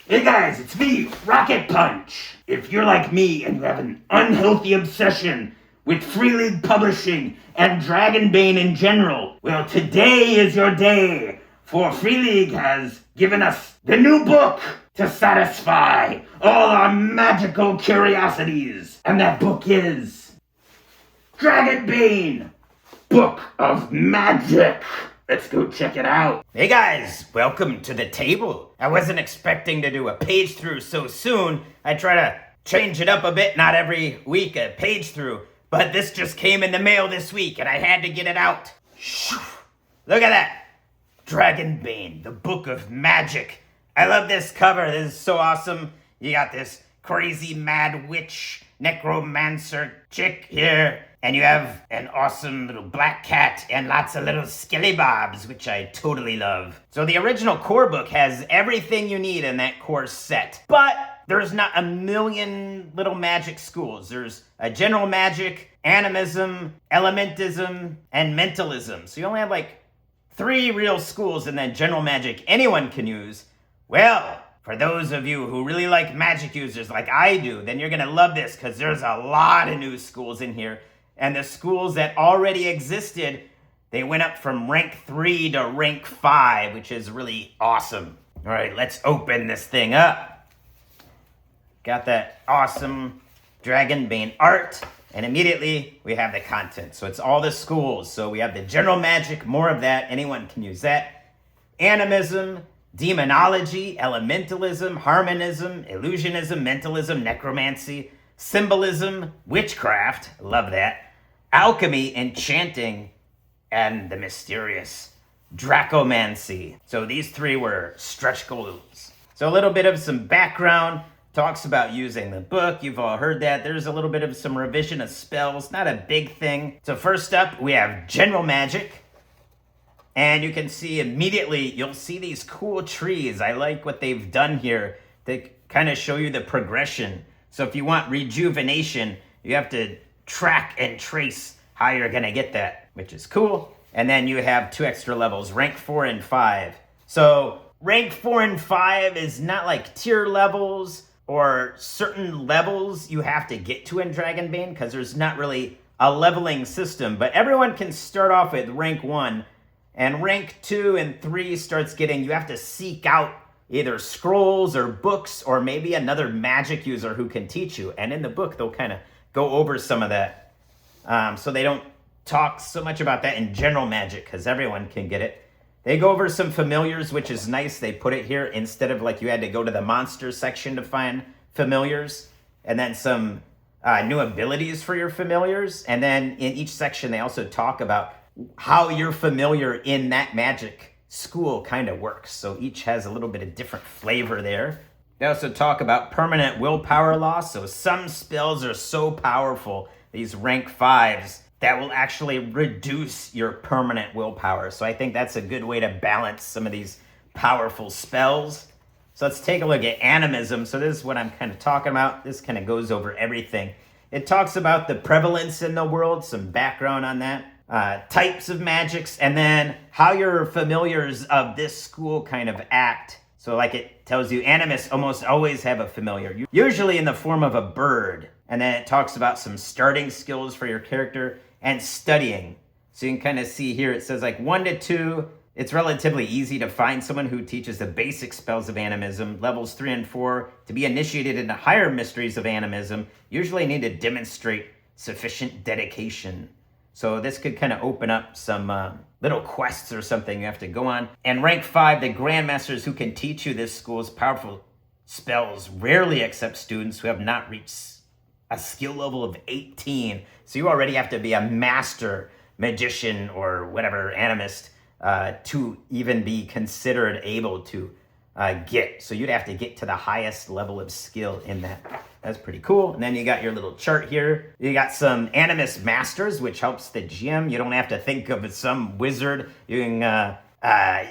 Hey guys, it's me, Rocket Punch. If you're like me and you have an unhealthy obsession with Free League Publishing and Dragonbane in general, well, today is your day, for Free League has given us the new book to satisfy all our magical curiosities. And that book is Dragonbane, Book of Magic. Let's go check it out. Hey guys, welcome to the table. I wasn't expecting to do a page through so soon. I try to change it up a bit, not every week a page through, but this just came in the mail this week and I had to get it out. Look at that. Dragonbane, the Book of Magic. I love this cover. This is so awesome. You got this crazy mad witch necromancer chick here. And you have an awesome little black cat and lots of little skellybobs, which I totally love. So the original core book has everything you need in that core set. But there's not a million little magic schools. There's a general magic, animism, elementism, and mentalism. So you only have like 3 real schools in that general magic anyone can use. Well, for those of you who really like magic users like I do, then you're gonna love this because there's a lot of new schools in here. And the schools that already existed, they went up from rank 3 to rank 5, which is really awesome. All right, let's open this thing up. Got that awesome Dragonbane art, and immediately we have the content. So it's all the schools. So we have the general magic, more of that. Anyone can use that. Animism, Demonology, Elementalism, Harmonism, Illusionism, Mentalism, Necromancy, Symbolism, Witchcraft, love that, Alchemy, Enchanting, and the mysterious Dragonbane. So these 3 were stretch goals. So a little bit of some background, talks about using the book. You've all heard that. There's a little bit of some revision of spells, not a big thing. So first up, we have general magic. And you can see immediately, you'll see these cool trees. I like what they've done here to kind of show you the progression. So if you want rejuvenation, you have to track and trace how you're going to get that, which is cool. And then you have 2 extra levels, rank 4 and 5. So rank 4 and 5 is not like tier levels or certain levels you have to get to in Dragonbane because there's not really a leveling system. But everyone can start off with rank 1, and rank 2 and 3 starts getting, you have to seek out either scrolls or books or maybe another magic user who can teach you. And in the book, they'll kind of go over some of that. So they don't talk so much about that in general magic because everyone can get it. They go over some familiars, which is nice. They put it here instead of like you had to go to the monster section to find familiars. And then some new abilities for your familiars. And then in each section, they also talk about how your familiar in that magic school kind of works. So each has a little bit of different flavor there. They also talk about permanent willpower loss. So some spells are so powerful, these rank 5s, that will actually reduce your permanent willpower. So I think that's a good way to balance some of these powerful spells. So let's take a look at animism. So this is what I'm kind of talking about. This kind of goes over everything. It talks about the prevalence in the world, some background on that. Types of magics, and then how your familiars of this school kind of act. So like it tells you animists almost always have a familiar, usually in the form of a bird. And then it talks about some starting skills for your character and studying. So you can kind of see here, it says like 1 to 2, it's relatively easy to find someone who teaches the basic spells of animism. Levels 3 and 4, to be initiated into higher mysteries of animism, usually need to demonstrate sufficient dedication. So this could kind of open up some little quests or something you have to go on. And rank 5, the grandmasters who can teach you this school's powerful spells rarely accept students who have not reached a skill level of 18. So you already have to be a master magician or whatever animist to even be considered able to get. So you'd have to get to the highest level of skill in that. That's pretty cool. And then you got your little chart here. You got some animist masters, which helps the GM. You don't have to think of some wizard. You can,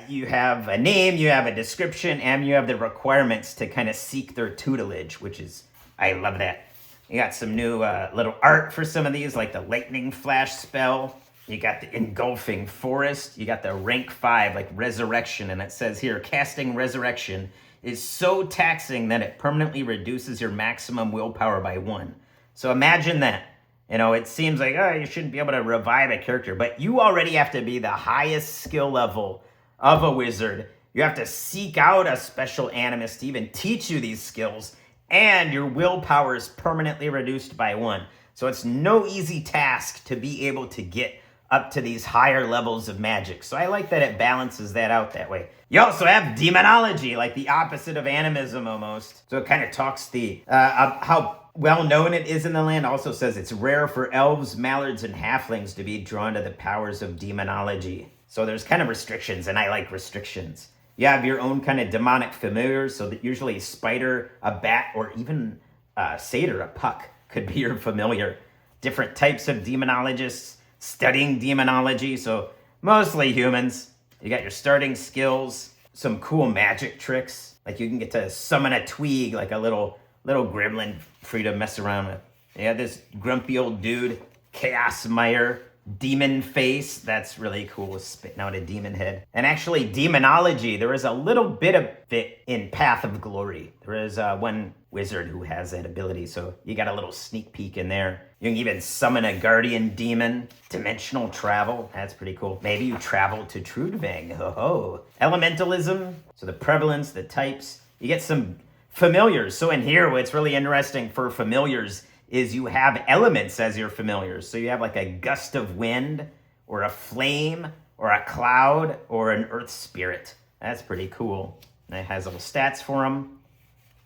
you have a name, you have a description, and you have the requirements to kind of seek their tutelage, which is, I love that. You got some new little art for some of these, like the lightning flash spell. You got the engulfing forest. You got the rank 5, like resurrection. And it says here, casting resurrection is so taxing that it permanently reduces your maximum willpower by 1. So imagine that. It seems like, oh, you shouldn't be able to revive a character, but you already have to be the highest skill level of a wizard. You have to seek out a special animus to even teach you these skills, and your willpower is permanently reduced by 1. So it's no easy task to be able to get up to these higher levels of magic. So I like that it balances that out that way. You also have demonology, like the opposite of animism almost. So it kind of talks how well known it is in the land. Also says it's rare for elves, mallards, and halflings to be drawn to the powers of demonology. So there's kind of restrictions, and I like restrictions. You have your own kind of demonic familiars, so that usually a spider, a bat, or even a satyr, a puck, could be your familiar. Different types of demonologists studying demonology, so mostly humans. You got your starting skills, some cool magic tricks, like you can get to summon a twig, like a little gremlin for you to mess around with. You got this grumpy old dude, Chaos Mire, Demon Face, that's really cool, spitting out a demon head. And actually, demonology, there is a little bit of it in Path of Glory. There is one wizard who has that ability, so you got a little sneak peek in there. You can even summon a guardian demon. Dimensional travel, that's pretty cool. Maybe you travel to Trudvang, ho-ho. Elementalism, so the prevalence, the types. You get some familiars. So in here, what's really interesting for familiars is you have elements as your familiars. So you have like a gust of wind, or a flame, or a cloud, or an earth spirit. That's pretty cool. And it has little stats for them.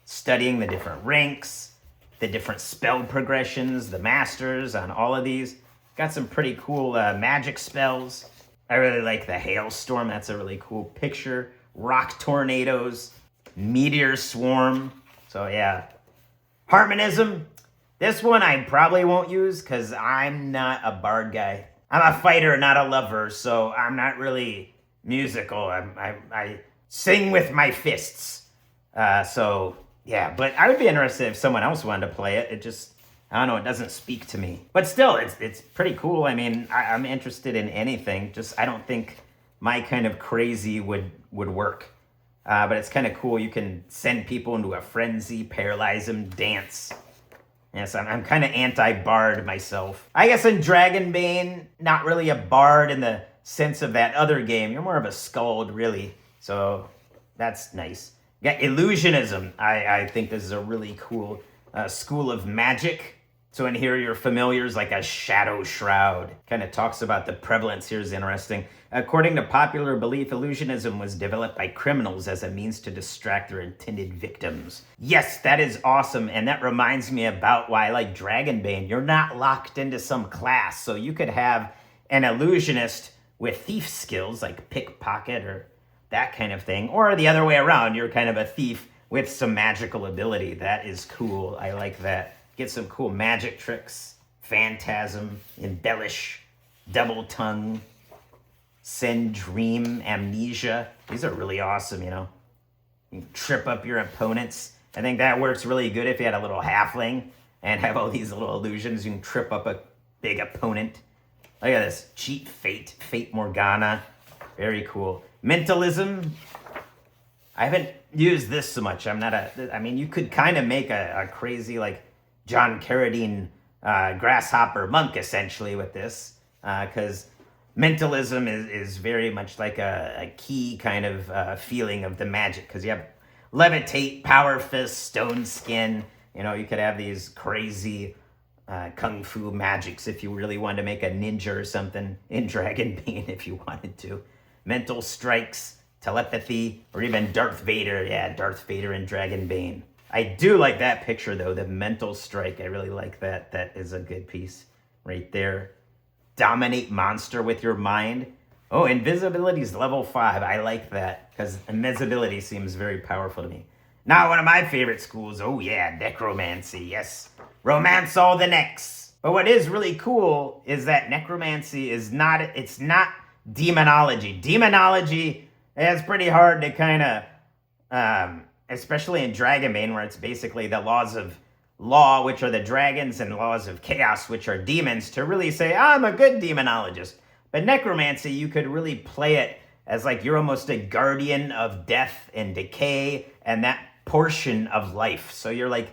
Studying the different ranks, the different spell progressions, the masters on all of these. Got some pretty cool magic spells. I really like the hailstorm. That's a really cool picture. Rock tornadoes, meteor swarm. So yeah. Harmonism. This one I probably won't use because I'm not a bard guy. I'm a fighter, not a lover, so I'm not really musical. I sing with my fists. So yeah, but I would be interested if someone else wanted to play it. It just, I don't know, it doesn't speak to me. But still, it's pretty cool. I mean, I'm interested in anything. Just I don't think my kind of crazy would work. But it's kind of cool. You can send people into a frenzy, paralyze them, dance. Yes, I'm kind of anti-bard myself. I guess in Dragonbane, not really a bard in the sense of that other game. You're more of a skald, really. So that's nice. You got illusionism. I think this is a really cool school of magic. So in here, your familiars like a shadow shroud. Kind of talks about the prevalence here is interesting. According to popular belief, illusionism was developed by criminals as a means to distract their intended victims. Yes, that is awesome. And that reminds me about why I like Dragonbane. You're not locked into some class. So you could have an illusionist with thief skills like pickpocket or that kind of thing. Or the other way around, you're kind of a thief with some magical ability. That is cool. I like that. Get some cool magic tricks. Phantasm, embellish, double tongue, send dream, amnesia. These are really awesome, you know. You can trip up your opponents. I think that works really good if you had a little halfling and have all these little illusions. You can trip up a big opponent. Look at this. Cheat Fate Morgana. Very cool. Mentalism. I haven't used this so much. I mean, you could kind of make a crazy, like, John Carradine grasshopper monk, essentially, with this. Because mentalism is very much like a key kind of feeling of the magic. Because you have levitate, power fist, stone skin. You know, you could have these crazy kung fu magics if you really wanted to make a ninja or something in Dragonbane if you wanted to. Mental strikes, telepathy, or even Darth Vader. Yeah, Darth Vader in Dragonbane. I do like that picture, though, the mental strike. I really like that. That is a good piece right there. Dominate monster with your mind. Oh, invisibility is level 5. I like that because invisibility seems very powerful to me. Now, one of my favorite schools, oh yeah, necromancy, yes. Romance all the necks. But what is really cool is that necromancy is not, it's not demonology. Demonology is pretty hard to kind of, especially in Dragonbane, where it's basically the laws of law, which are the dragons, and laws of chaos, which are demons, to really say, I'm a good demonologist. But necromancy, you could really play it as like you're almost a guardian of death and decay and that portion of life. So you're like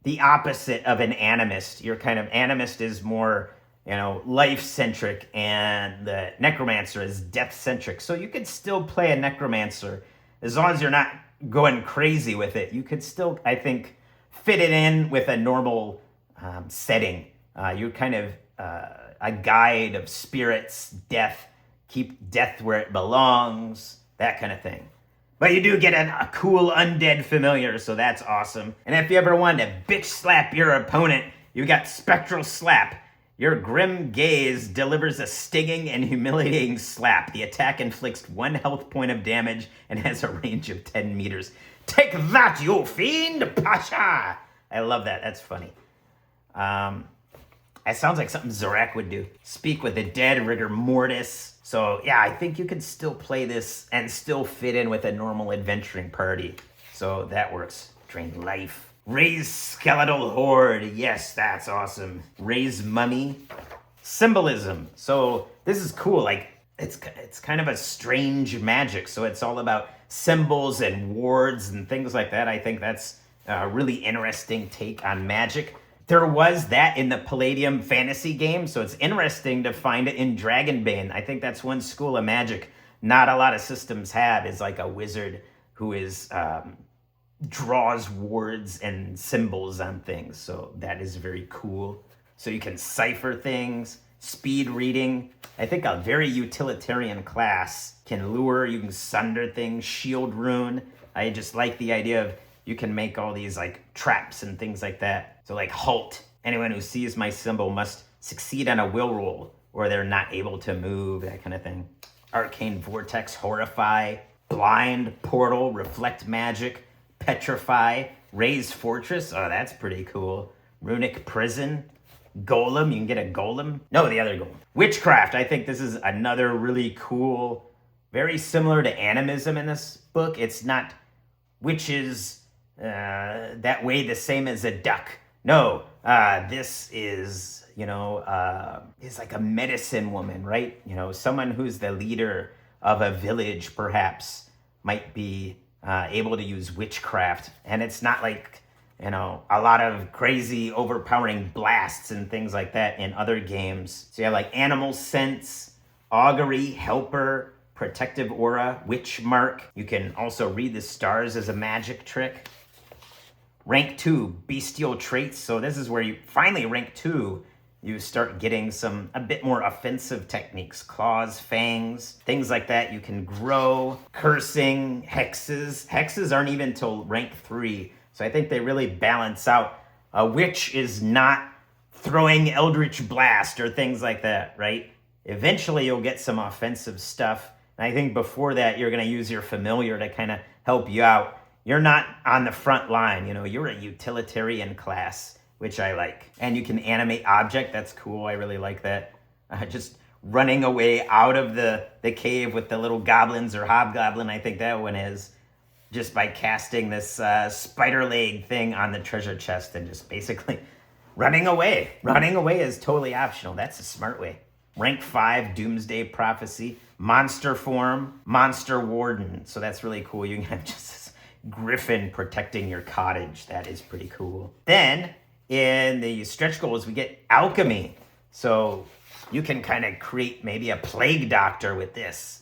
the opposite of an animist. You're kind of, animist is more, life-centric, and the necromancer is death-centric. So you could still play a necromancer as long as you're not going crazy with it. You could still, I think, fit it in with a normal setting. You're kind of a guide of spirits, death, keep death where it belongs, that kind of thing. But you do get a cool undead familiar, so that's awesome. And if you ever wanted to bitch slap your opponent, you got Spectral Slap. Your grim gaze delivers a stinging and humiliating slap. The attack inflicts 1 health point of damage and has a range of 10 meters. Take that, you fiend! Pasha! I love that. That's funny. That sounds like something Zorak would do. Speak with the dead, rigor mortis. So yeah, I think you could still play this and still fit in with a normal adventuring party. So that works. Drain life. Raise skeletal horde. Yes, that's awesome. Raise mummy. Symbolism. So this is cool. Like it's kind of a strange magic. So it's all about symbols and wards and things like that. I think that's a really interesting take on magic. There was that in the Palladium fantasy game, so it's interesting to find it in Dragonbane. I think that's one school of magic not a lot of systems have, is like a wizard who is draws words and symbols on things. So that is very cool. So you can cipher things, speed reading. I think a very utilitarian class can lure, you can sunder things, shield rune. I just like the idea of you can make all these like traps and things like that. So like halt. Anyone who sees my symbol must succeed on a will roll or they're not able to move, that kind of thing. Arcane vortex, horrify, blind, portal, reflect magic, petrify, raise fortress. Oh, that's pretty cool. Runic prison, golem. You can get a golem. No, the other golem. Witchcraft. I think this is another really cool, very similar to animism in this book. It's not witches that way the same as a duck. No, this is, is like a medicine woman, right? Someone who's the leader of a village perhaps might be able to use witchcraft. And it's not like, a lot of crazy overpowering blasts and things like that in other games. So you have like animal sense, augury, helper, protective aura, witch mark. You can also read the stars as a magic trick. Rank 2, bestial traits. So this is where you finally, rank 2, you start getting a bit more offensive techniques. Claws, fangs, things like that. You can grow, cursing, hexes. Hexes aren't even till rank 3. So I think they really balance out. A witch is not throwing Eldritch Blast or things like that, right? Eventually you'll get some offensive stuff. And I think before that, you're going to use your familiar to kind of help you out. You're not on the front line, you're a utilitarian class, which I like. And you can animate object, that's cool, I really like that. Just running away out of the cave with the little goblins or hobgoblin, I think that one is. Just by casting this spider leg thing on the treasure chest and just basically running away. Running away is totally optional, that's a smart way. Rank 5, Doomsday Prophecy, Monster Form, Monster Warden. So that's really cool, you can have just this griffin protecting your cottage. That is pretty cool. Then in the stretch goals, we get Alchemy. So you can kind of create maybe a plague doctor with this.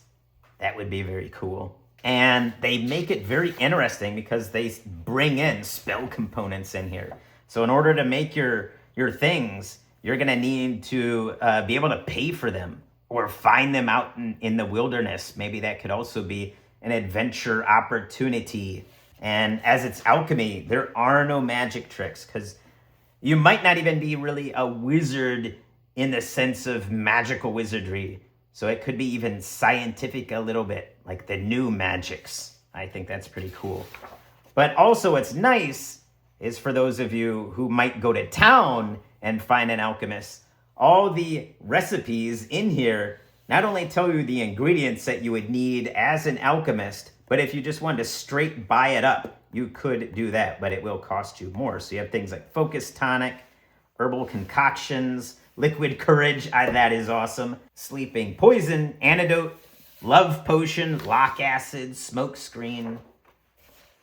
That would be very cool. And they make it very interesting because they bring in spell components in here. So in order to make your things, you're going to need to be able to pay for them or find them out in the wilderness. Maybe that could also be an adventure opportunity. And as it's alchemy, there are no magic tricks because you might not even be really a wizard in the sense of magical wizardry. So it could be even scientific a little bit, like the new magics. I think that's pretty cool. But also what's nice is for those of you who might go to town and find an alchemist, all the recipes in here not only tell you the ingredients that you would need as an alchemist, but if you just wanted to straight buy it up, you could do that, but it will cost you more. So you have things like Focus Tonic, Herbal Concoctions, Liquid Courage, that is awesome, Sleeping Poison, Antidote, Love Potion, Lock Acid, Smoke Screen.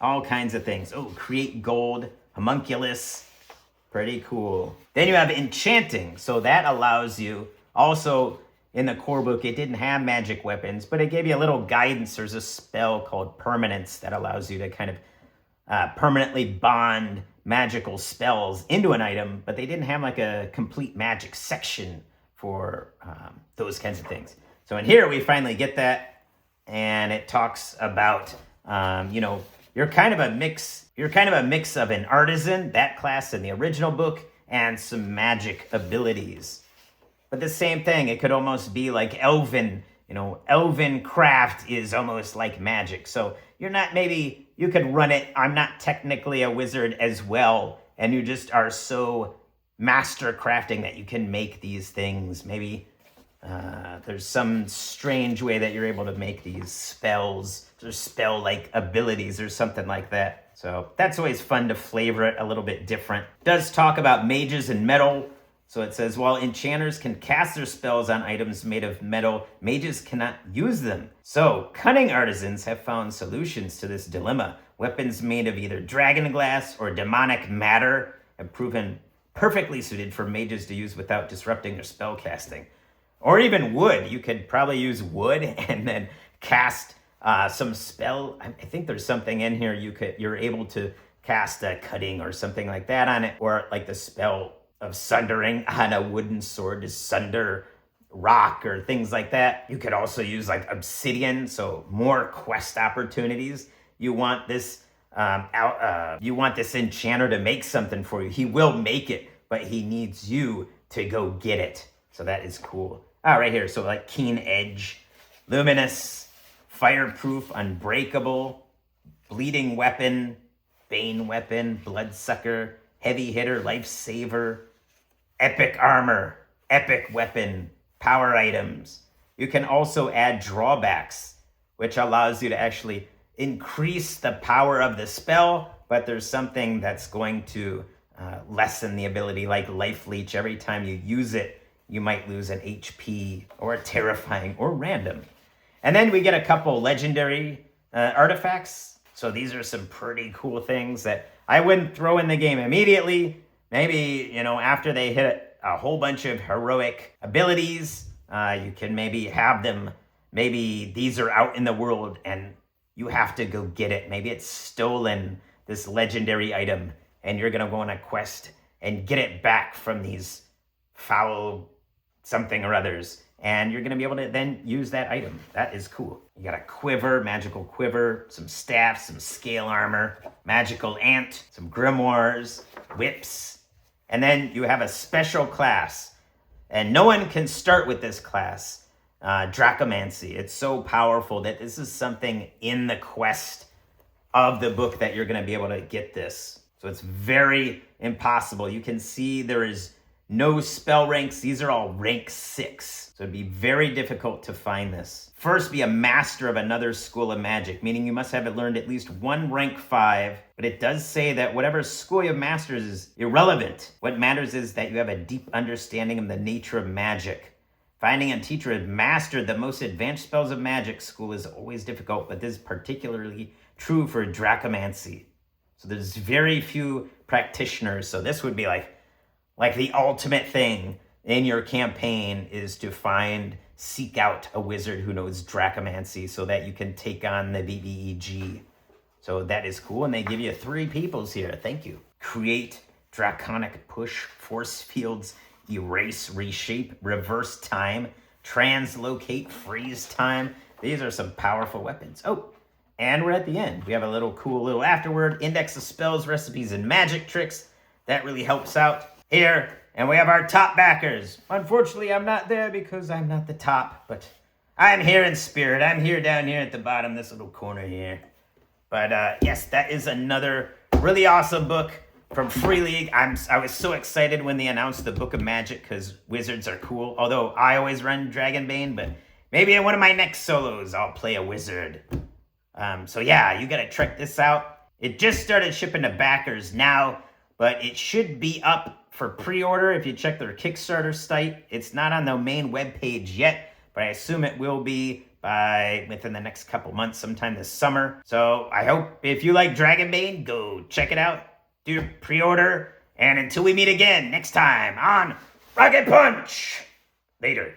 all kinds of things. Oh, create gold, homunculus, pretty cool. Then you have enchanting, so that allows you, also in the core book, it didn't have magic weapons, but it gave you a little guidance. There's a spell called permanence that allows you to kind of permanently bond magical spells into an item, but they didn't have like a complete magic section for those kinds of things. So in here, we finally get that, and it talks about, you're kind of a mix of an artisan, that class in the original book, and some magic abilities. But the same thing, it could almost be like elven. Elven craft is almost like magic. So you could run it, I'm not technically a wizard as well, and you just are so master crafting that you can make these things. Maybe there's some strange way that you're able to make these spells, or spell-like abilities or something like that. So that's always fun to flavor it a little bit different. It does talk about mages and metal. So it says, while enchanters can cast their spells on items made of metal, mages cannot use them. So cunning artisans have found solutions to this dilemma. Weapons made of either dragon glass or demonic matter have proven perfectly suited for mages to use without disrupting their spell casting. Or even wood. You could probably use wood and then cast some spell. I think there's something in here you're able to cast a cutting or something like that on it, or like the spell of sundering on a wooden sword to sunder rock or things like that. You could also use like obsidian, so more quest opportunities. You want this enchanter to make something for you. He will make it, but he needs you to go get it. So that is cool. Right here, so like keen edge, luminous, fireproof, unbreakable, bleeding weapon, bane weapon, bloodsucker, heavy hitter, lifesaver, epic armor, epic weapon, power items. You can also add drawbacks, which allows you to actually increase the power of the spell, but there's something that's going to lessen the ability, like life leech. Every time you use it, you might lose an HP or a terrifying or random. And then we get a couple legendary artifacts. So these are some pretty cool things that I wouldn't throw in the game immediately. Maybe, after they hit a whole bunch of heroic abilities, you can maybe have them. Maybe these are out in the world and you have to go get it. Maybe it's stolen, this legendary item, and you're going to go on a quest and get it back from these foul something or others. And you're going to be able to then use that item. That is cool. You got a quiver, magical quiver, some staffs, some scale armor, magical ant, some grimoires, whips. And then you have a special class. And no one can start with this class, Dragonmancy. It's so powerful that this is something in the quest of the book that you're going to be able to get this. So it's very impossible. You can see there is no spell ranks. These are all rank 6. So it'd be very difficult to find this. First, be a master of another school of magic, meaning you must have learned at least one rank 5. But it does say that whatever school you masters is irrelevant. What matters is that you have a deep understanding of the nature of magic. Finding a teacher who has mastered the most advanced spells of magic school is always difficult, but this is particularly true for Dragonmancy. So there's very few practitioners. So this would be like the ultimate thing in your campaign is to seek out a wizard who knows Dragonmancy so that you can take on the BBEG. So that is cool. And they give you 3 peoples here. Thank you. Create, draconic push, force fields, erase, reshape, reverse time, translocate, freeze time. These are some powerful weapons. Oh, and we're at the end. We have a cool little afterword, index of spells, recipes, and magic tricks. That really helps out here. And we have our top backers. Unfortunately, I'm not there because I'm not the top, but I'm here in spirit. I'm here down here at the bottom, this little corner here. But yes, that is another really awesome book from Free League. I was so excited when they announced the Book of Magic because wizards are cool. Although I always run Dragonbane, but maybe in one of my next solos, I'll play a wizard. So yeah, you gotta check this out. It just started shipping to backers now, but it should be up for pre-order if you check their Kickstarter site. It's not on the main webpage yet, but I assume it will be by within the next couple months, sometime this summer. So I hope if you like Dragonbane, go check it out, do your pre-order, and until we meet again next time on Rocket Punch, later.